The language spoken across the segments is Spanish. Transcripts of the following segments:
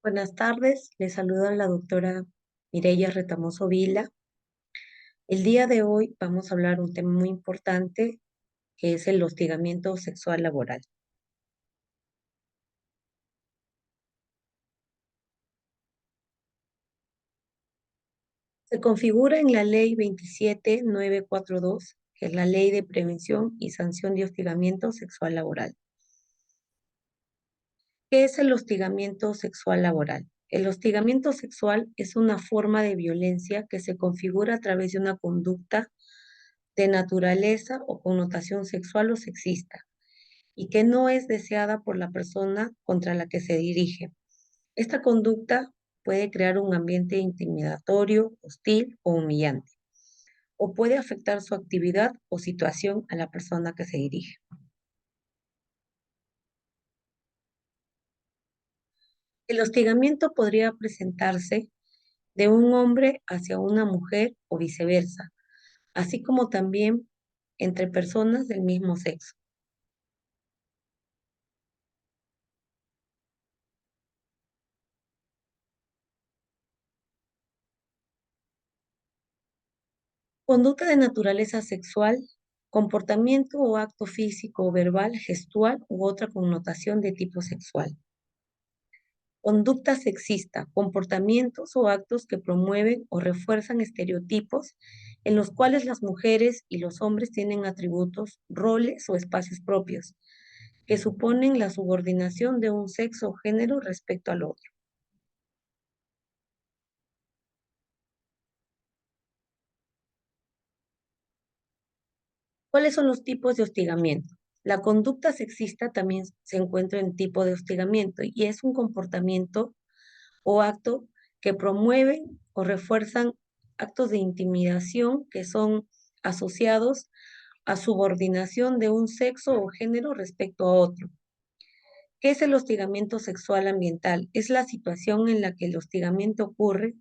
Buenas tardes, les saluda la doctora Mireya Retamoso Vila. El día de hoy vamos a hablar un tema muy importante que es el hostigamiento sexual laboral. Se configura en la ley 27942, que es la ley de prevención y sanción de hostigamiento sexual laboral. ¿Qué es el hostigamiento sexual laboral? El hostigamiento sexual es una forma de violencia que se configura a través de una conducta de naturaleza o connotación sexual o sexista y que no es deseada por la persona contra la que se dirige. Esta conducta puede crear un ambiente intimidatorio, hostil o humillante, o puede afectar su actividad o situación a la persona que se dirige. El hostigamiento podría presentarse de un hombre hacia una mujer o viceversa, así como también entre personas del mismo sexo. Conducta de naturaleza sexual, comportamiento o acto físico o verbal, gestual u otra connotación de tipo sexual. Conducta sexista, comportamientos o actos que promueven o refuerzan estereotipos en los cuales las mujeres y los hombres tienen atributos, roles o espacios propios, que suponen la subordinación de un sexo o género respecto al otro. ¿Cuáles son los tipos de hostigamiento? La conducta sexista también se encuentra en tipo de hostigamiento y es un comportamiento o acto que promueven o refuerzan actos de intimidación que son asociados a subordinación de un sexo o género respecto a otro. ¿Qué es el hostigamiento sexual ambiental? Es la situación en la que el hostigamiento ocurre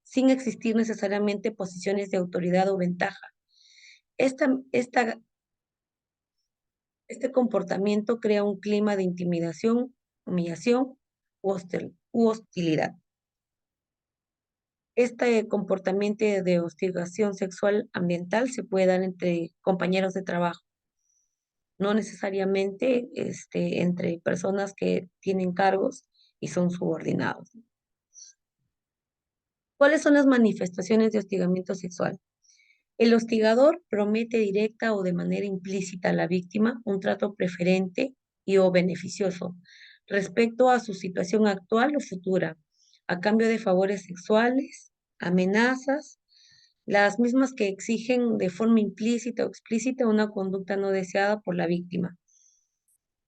sin existir necesariamente posiciones de autoridad o ventaja. Esta, esta Este comportamiento crea un clima de intimidación, humillación u hostilidad. Este comportamiento de hostigación sexual ambiental se puede dar entre compañeros de trabajo, no necesariamente entre personas que tienen cargos y son subordinados. ¿Cuáles son las manifestaciones de hostigamiento sexual? El hostigador promete directa o de manera implícita a la víctima un trato preferente y o beneficioso respecto a su situación actual o futura, a cambio de favores sexuales, amenazas, las mismas que exigen de forma implícita o explícita una conducta no deseada por la víctima.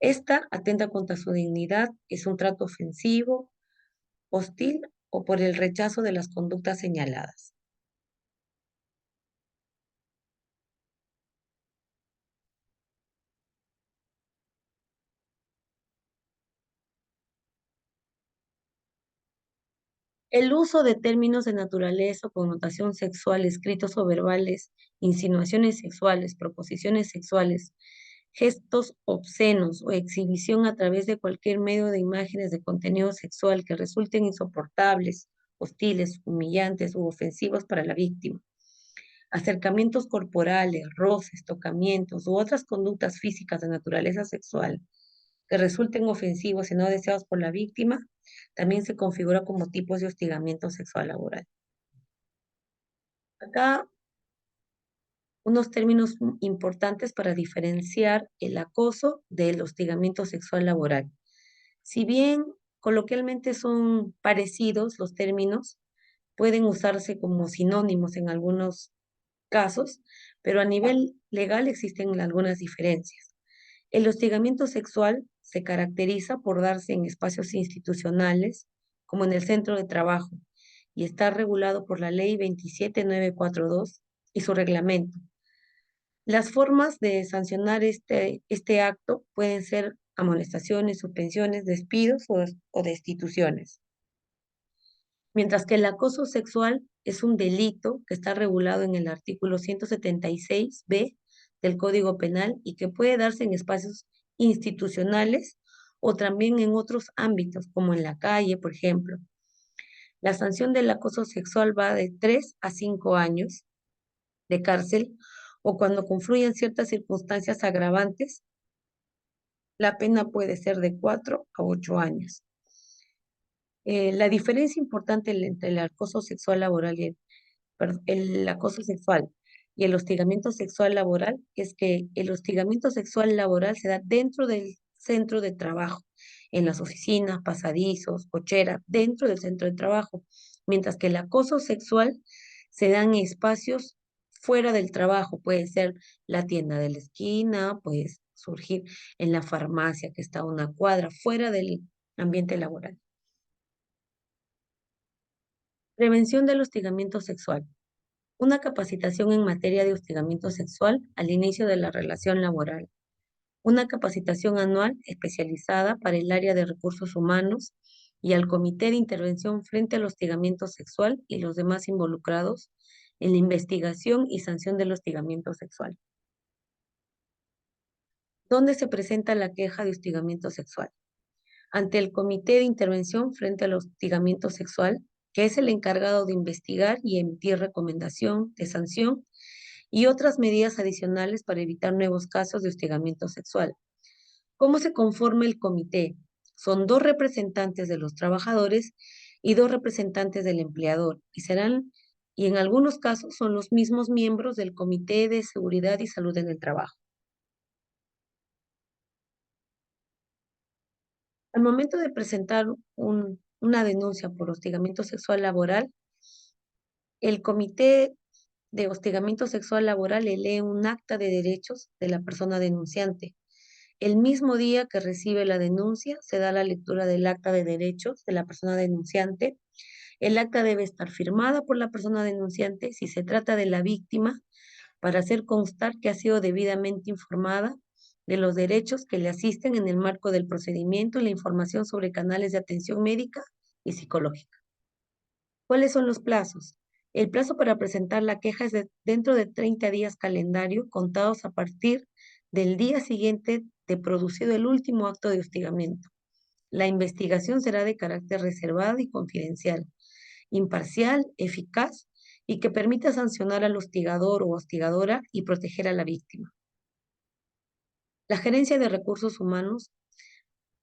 Esta atenta contra su dignidad, es un trato ofensivo, hostil o por el rechazo de las conductas señaladas. El uso de términos de naturaleza o connotación sexual, escritos o verbales, insinuaciones sexuales, proposiciones sexuales, gestos obscenos o exhibición a través de cualquier medio de imágenes de contenido sexual que resulten insoportables, hostiles, humillantes u ofensivos para la víctima. Acercamientos corporales, roces, tocamientos u otras conductas físicas de naturaleza sexual que resulten ofensivos y no deseados por la víctima, también se configura como tipos de hostigamiento sexual laboral. Acá unos términos importantes para diferenciar el acoso del hostigamiento sexual laboral. Si bien coloquialmente son parecidos los términos, pueden usarse como sinónimos en algunos casos, pero a nivel legal existen algunas diferencias. El hostigamiento sexual se caracteriza por darse en espacios institucionales, como en el centro de trabajo, y está regulado por la Ley 27942 y su reglamento. Las formas de sancionar este acto pueden ser amonestaciones, suspensiones, despidos o destituciones. Mientras que el acoso sexual es un delito que está regulado en el artículo 176b del Código Penal y que puede darse en espacios institucionales o también en otros ámbitos, como en la calle, por ejemplo. La sanción del acoso sexual va de 3 a 5 años de cárcel o cuando confluyen ciertas circunstancias agravantes, la pena puede ser de 4 a 8 años. La diferencia importante entre el acoso sexual laboral y el acoso sexual y el hostigamiento sexual laboral es que el hostigamiento sexual laboral se da dentro del centro de trabajo, en las oficinas, pasadizos, cocheras, dentro del centro de trabajo, mientras que el acoso sexual se da en espacios fuera del trabajo, puede ser la tienda de la esquina, puede surgir en la farmacia que está a una cuadra, fuera del ambiente laboral. Prevención del hostigamiento sexual. Una capacitación en materia de hostigamiento sexual al inicio de la relación laboral. Una capacitación anual especializada para el área de recursos humanos y al Comité de Intervención frente al hostigamiento sexual y los demás involucrados en la investigación y sanción del hostigamiento sexual. ¿Dónde se presenta la queja de hostigamiento sexual? Ante el Comité de Intervención frente al hostigamiento sexual, que es el encargado de investigar y emitir recomendación de sanción y otras medidas adicionales para evitar nuevos casos de hostigamiento sexual. ¿Cómo se conforma el comité? Son 2 representantes de los trabajadores y 2 representantes del empleador y en algunos casos son los mismos miembros del Comité de Seguridad y Salud en el Trabajo. Al momento de presentar una denuncia por hostigamiento sexual laboral, el comité de hostigamiento sexual laboral le lee un acta de derechos de la persona denunciante. El mismo día que recibe la denuncia, se da la lectura del acta de derechos de la persona denunciante. El acta debe estar firmada por la persona denunciante si se trata de la víctima para hacer constar que ha sido debidamente informada de los derechos que le asisten en el marco del procedimiento y la información sobre canales de atención médica y psicológica. ¿Cuáles son los plazos? El plazo para presentar la queja es dentro de 30 días calendario contados a partir del día siguiente de producido el último acto de hostigamiento. La investigación será de carácter reservado y confidencial, imparcial, eficaz y que permita sancionar al hostigador o hostigadora y proteger a la víctima. La Gerencia de Recursos Humanos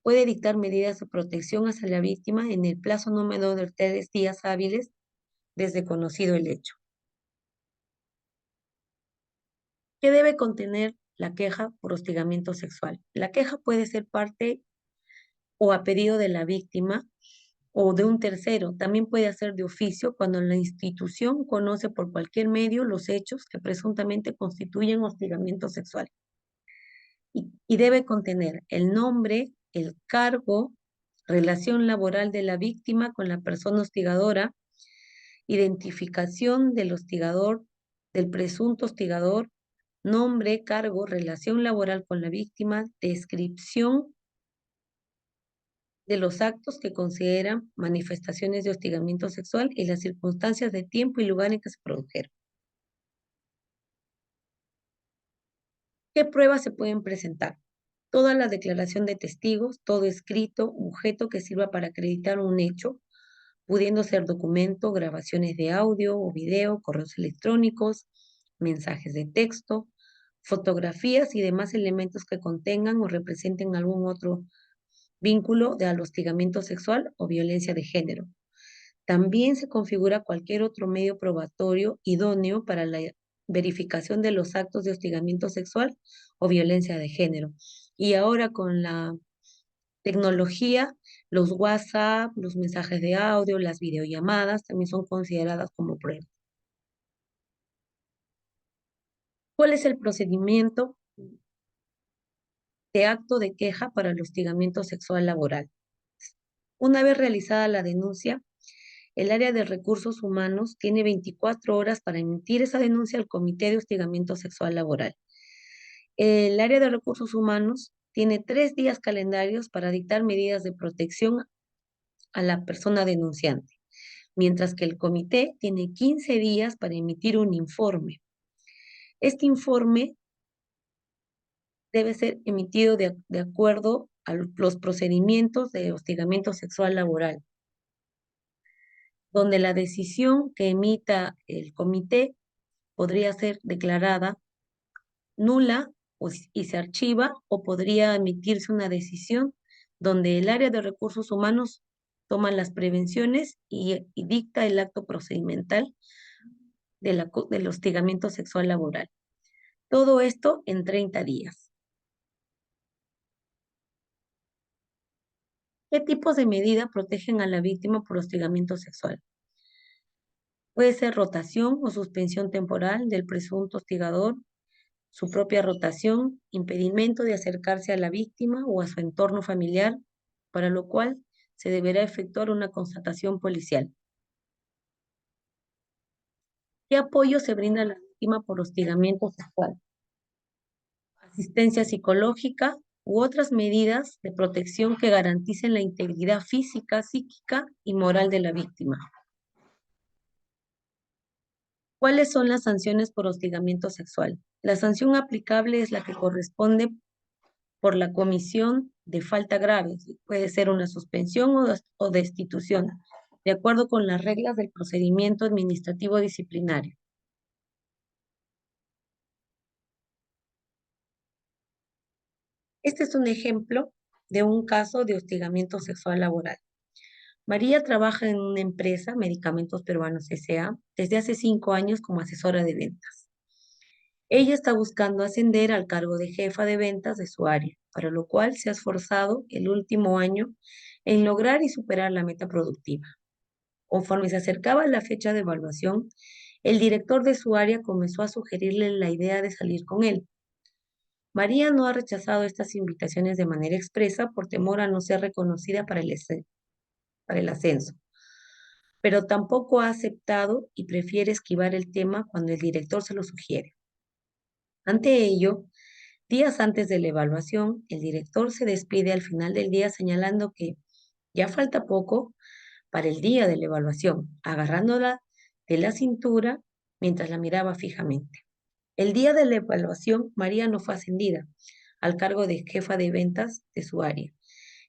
puede dictar medidas de protección hacia la víctima en el plazo no menor de 3 días hábiles desde conocido el hecho. ¿Qué debe contener la queja por hostigamiento sexual? La queja puede ser parte o a pedido de la víctima o de un tercero. También puede hacer de oficio cuando la institución conoce por cualquier medio los hechos que presuntamente constituyen hostigamiento sexual. Y debe contener el nombre, el cargo, relación laboral de la víctima con la persona hostigadora, identificación del hostigador, del presunto hostigador, nombre, cargo, relación laboral con la víctima, descripción de los actos que consideran manifestaciones de hostigamiento sexual y las circunstancias de tiempo y lugar en que se produjeron. ¿Qué pruebas se pueden presentar? Toda la declaración de testigos, todo escrito, objeto que sirva para acreditar un hecho, pudiendo ser documento, grabaciones de audio o video, correos electrónicos, mensajes de texto, fotografías y demás elementos que contengan o representen algún otro vínculo al hostigamiento sexual o violencia de género. También se configura cualquier otro medio probatorio idóneo para la verificación de los actos de hostigamiento sexual o violencia de género. Y ahora con la tecnología, los WhatsApp, los mensajes de audio, las videollamadas también son consideradas como pruebas. ¿Cuál es el procedimiento de acto de queja para el hostigamiento sexual laboral? Una vez realizada la denuncia, el área de recursos humanos tiene 24 horas para emitir esa denuncia al Comité de Hostigamiento Sexual Laboral. El área de recursos humanos tiene 3 días calendarios para dictar medidas de protección a la persona denunciante, mientras que el comité tiene 15 días para emitir un informe. Este informe debe ser emitido de acuerdo a los procedimientos de hostigamiento sexual laboral, donde la decisión que emita el comité podría ser declarada nula y se archiva, o podría emitirse una decisión donde el área de recursos humanos toma las prevenciones y dicta el acto procedimental del hostigamiento sexual laboral. Todo esto en 30 días. ¿Qué tipos de medidas protegen a la víctima por hostigamiento sexual? Puede ser rotación o suspensión temporal del presunto hostigador, su propia rotación, impedimento de acercarse a la víctima o a su entorno familiar, para lo cual se deberá efectuar una constatación policial. ¿Qué apoyo se brinda a la víctima por hostigamiento sexual? Asistencia psicológica u otras medidas de protección que garanticen la integridad física, psíquica y moral de la víctima. ¿Cuáles son las sanciones por hostigamiento sexual? La sanción aplicable es la que corresponde por la comisión de falta grave. Puede ser una suspensión o destitución, de acuerdo con las reglas del procedimiento administrativo disciplinario. Este es un ejemplo de un caso de hostigamiento sexual laboral. María trabaja en una empresa, Medicamentos Peruanos S.A., desde hace 5 años como asesora de ventas. Ella está buscando ascender al cargo de jefa de ventas de su área, para lo cual se ha esforzado el último año en lograr y superar la meta productiva. Conforme se acercaba la fecha de evaluación, el director de su área comenzó a sugerirle la idea de salir con él. María no ha rechazado estas invitaciones de manera expresa por temor a no ser reconocida para el ascenso, pero tampoco ha aceptado y prefiere esquivar el tema cuando el director se lo sugiere. Ante ello, días antes de la evaluación, el director se despide al final del día señalando que ya falta poco para el día de la evaluación, agarrándola de la cintura mientras la miraba fijamente. El día de la evaluación, María no fue ascendida al cargo de jefa de ventas de su área,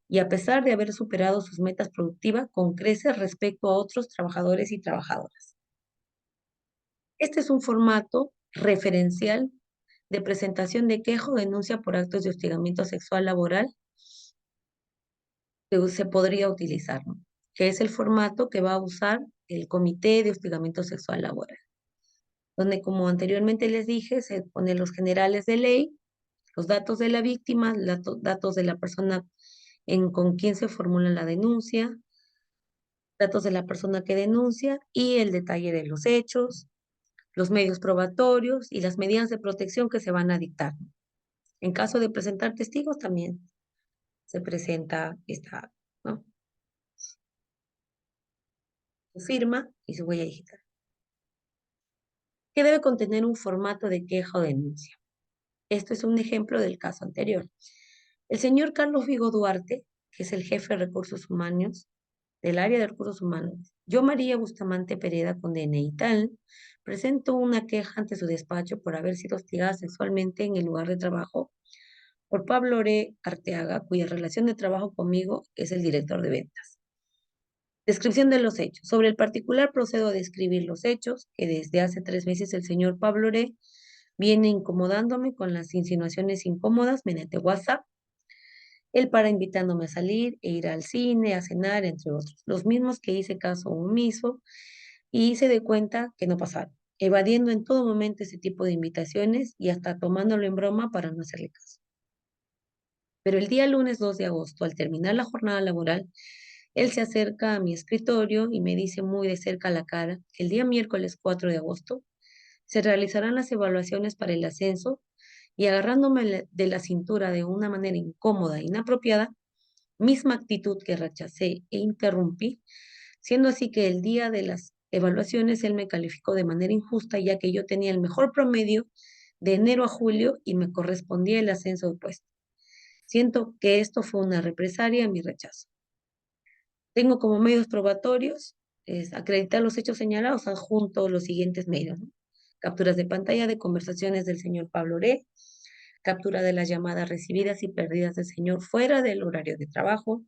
y a pesar de haber superado sus metas productivas con creces respecto a otros trabajadores y trabajadoras. Este es un formato referencial de presentación de queja o denuncia por actos de hostigamiento sexual laboral que se podría utilizar, ¿no? Que es el formato que va a usar el Comité de Hostigamiento Sexual Laboral, donde, como anteriormente les dije, se ponen los generales de ley, los datos de la víctima, datos de la persona con quien se formula la denuncia, datos de la persona que denuncia y el detalle de los hechos, los medios probatorios y las medidas de protección que se van a dictar. En caso de presentar testigos, también se presenta ¿no? Su firma y su huella digital, que debe contener un formato de queja o denuncia. Esto es un ejemplo del caso anterior. El señor Carlos Vigo Duarte, que es el jefe de recursos humanos del área de recursos humanos, yo, María Bustamante Pereda, con DNI tal, presento una queja ante su despacho por haber sido hostigada sexualmente en el lugar de trabajo por Pablo Oré Arteaga, cuya relación de trabajo conmigo es el director de ventas. Descripción de los hechos. Sobre el particular procedo a describir los hechos, que desde hace 3 meses el señor Pablo Oré viene incomodándome con las insinuaciones incómodas mediante WhatsApp, él para invitándome a salir e ir al cine, a cenar, entre otros. Los mismos que hice caso omiso y hice de cuenta que no pasaron, evadiendo en todo momento ese tipo de invitaciones y hasta tomándolo en broma para no hacerle caso. Pero el día lunes 2 de agosto, al terminar la jornada laboral, él se acerca a mi escritorio y me dice muy de cerca a la cara que el día miércoles 4 de agosto se realizarán las evaluaciones para el ascenso, y agarrándome de la cintura de una manera incómoda e inapropiada, misma actitud que rechacé e interrumpí, siendo así que el día de las evaluaciones él me calificó de manera injusta, ya que yo tenía el mejor promedio de enero a julio y me correspondía el ascenso de puesto. Siento que esto fue una represalia a mi rechazo. Tengo como medios probatorios acreditar los hechos señalados, adjunto los siguientes medios, ¿no? Capturas de pantalla de conversaciones del señor Pablo Oré, captura de las llamadas recibidas y perdidas del señor fuera del horario de trabajo.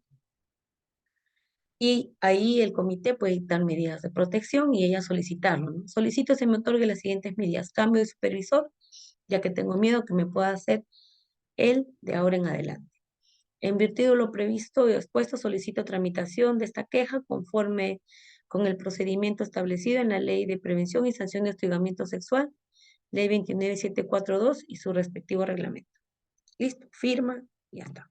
Y ahí el comité puede dictar medidas de protección y ella solicitarlo, ¿no? Solicito se me otorgue las siguientes medidas. Cambio de supervisor, ya que tengo miedo que me pueda hacer él de ahora en adelante. En virtud de lo previsto y expuesto, solicito tramitación de esta queja conforme con el procedimiento establecido en la Ley de Prevención y Sanción de Hostigamiento Sexual, Ley 29742 y su respectivo reglamento. Listo, firma y ya está.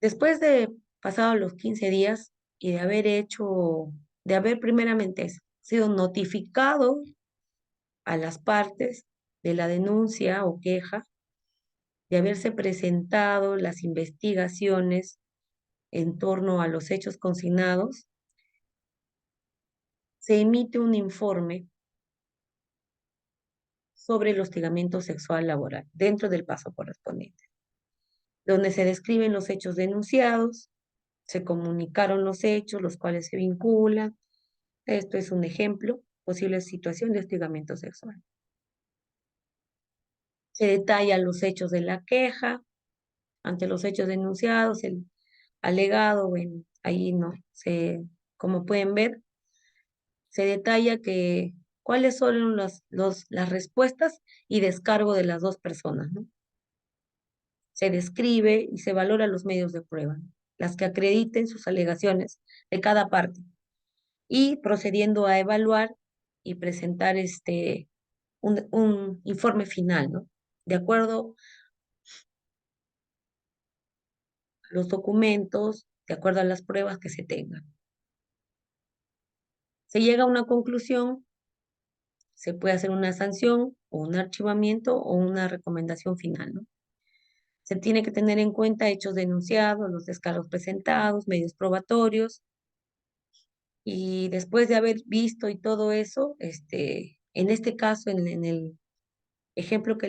Después de pasados los 15 días y de haber primeramente sido notificado a las partes de la denuncia o queja, de haberse presentado las investigaciones en torno a los hechos consignados, se emite un informe sobre el hostigamiento sexual laboral dentro del paso correspondiente, donde se describen los hechos denunciados, se comunicaron los hechos, los cuales se vinculan. Esto es un ejemplo, posible situación de hostigamiento sexual. Se detallan los hechos de la queja, ante los hechos denunciados, el alegado, bueno, ahí no, como pueden ver, se detalla que cuáles son las respuestas y descargo de las dos personas, ¿no? Se describe y se valora los medios de prueba, ¿no? Las que acrediten sus alegaciones de cada parte, y procediendo a evaluar y presentar un informe final, ¿no? De acuerdo a los documentos, de acuerdo a las pruebas que se tengan. Se llega a una conclusión, se puede hacer una sanción o un archivamiento o una recomendación final, ¿no? Se tiene que tener en cuenta hechos denunciados, los descargos presentados, medios probatorios, y después de haber visto y todo eso, en este caso, en el ejemplo que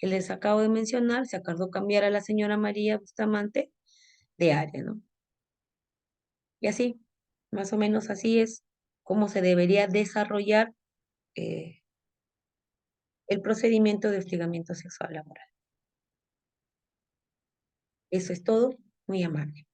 les acabo de mencionar, se acordó cambiar a la señora María Bustamante de área, ¿no? Y así, más o menos así es cómo se debería desarrollar eh, el procedimiento de hostigamiento sexual laboral. Eso es todo, muy amable.